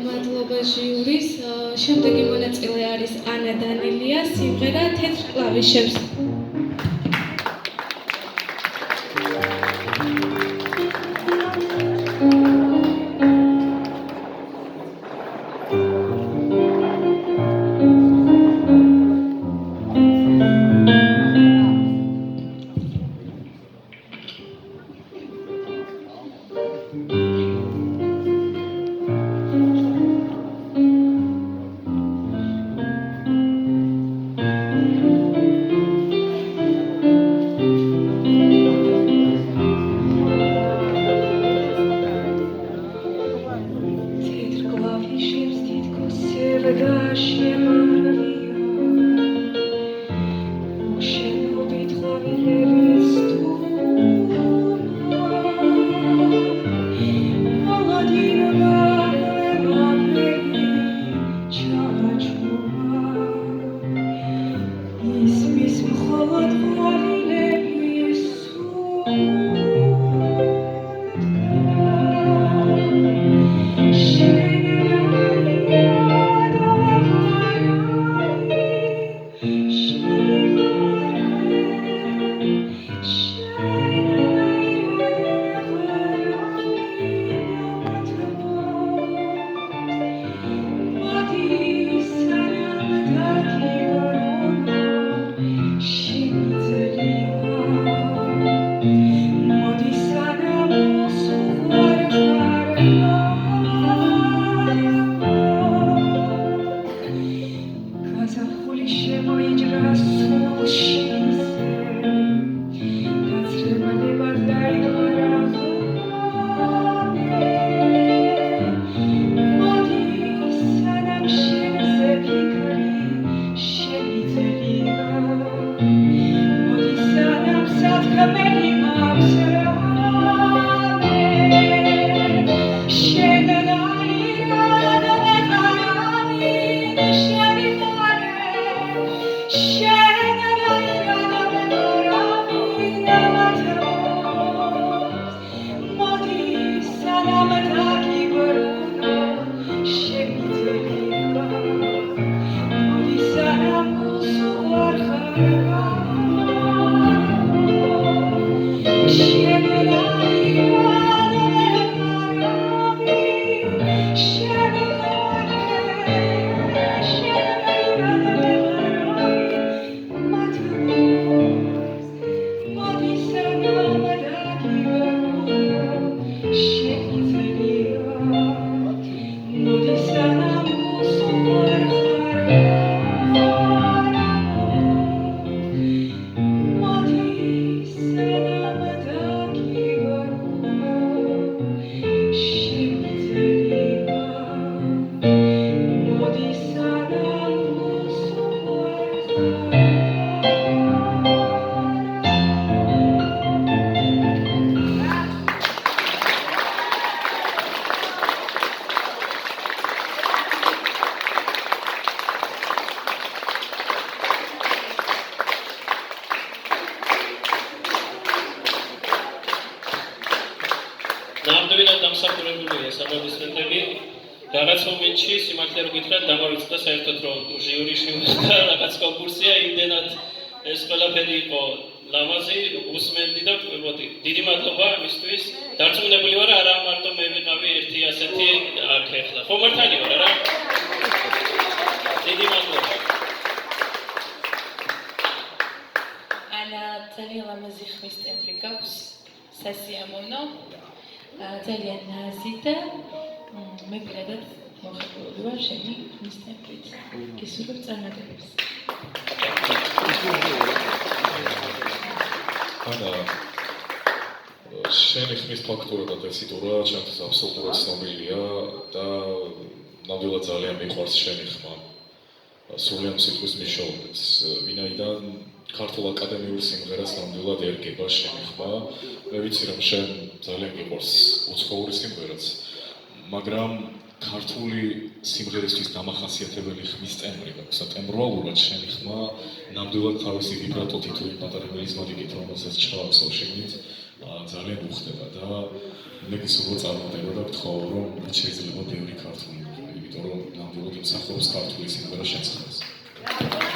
მადლობა ჟიურის. Შემდეგი მონაწილე არის ანა დანილია, სიმღერა თეთრ კლავიშებს. ნამდვილად დამსახურებულია საპროდიუსერები. Რაღაც მომენტში სიმართლე რომ გითხრათ, დამავიწყდა საერთოდ რომ ჟიურიში და რაღაც კონკურსია, იმდენად ეს ყველაფერი იყო ლამაზი, უსმენდი და მოდი, დიდი მადლობა ამისთვის. დარწმუნებული ვარ, არა მარტო მე ვიყავი ერთი ასეთი აქ ეხლა. ხო მართალი ვარ, არა? დიდი მადლობა. ანა ძალიან ლამაზი ხმის ტემბრი გაქვს, სასიამოვნო. ძალიან ნაზი და მე პირადად მოხერხებული ვარ შენი ხმის ტემპრით. გისურვებ წარმატებებს. ანა, შენი ხმის ფაქტურა და ტექსტურა ჩემთვის აბსოლუტურად ცნობილია და ნამდვილად ძალიან მიყვარს შენი ხმა. სრულიად სიტყვის მნიშვნელობით, ვინაიდან ქართულ აკადემიურ სიმღერას ნამდვილად ერგება შენი ხმა. მე ვიცი რომ შენ ძალიან გიყვარს უცხოური სიმღერაც, მაგრამ ქართული სიმღერისთვის დამახასიათებელი ხმის ტემბრი გაქვს. ტემბრალურად შენი ხმა ნამდვილად თავისი ვიბრატო თითოეულ პატარა მელიზმატიკით, რომელსაც ჩავახსოვ შეგნით, ძალიან უხდება და მე გისურვებ წარმატება და გთხოვ რომ შეიძლება ბევრი ქართული იმსახურებს ქართული სიმღერა შეცხრას.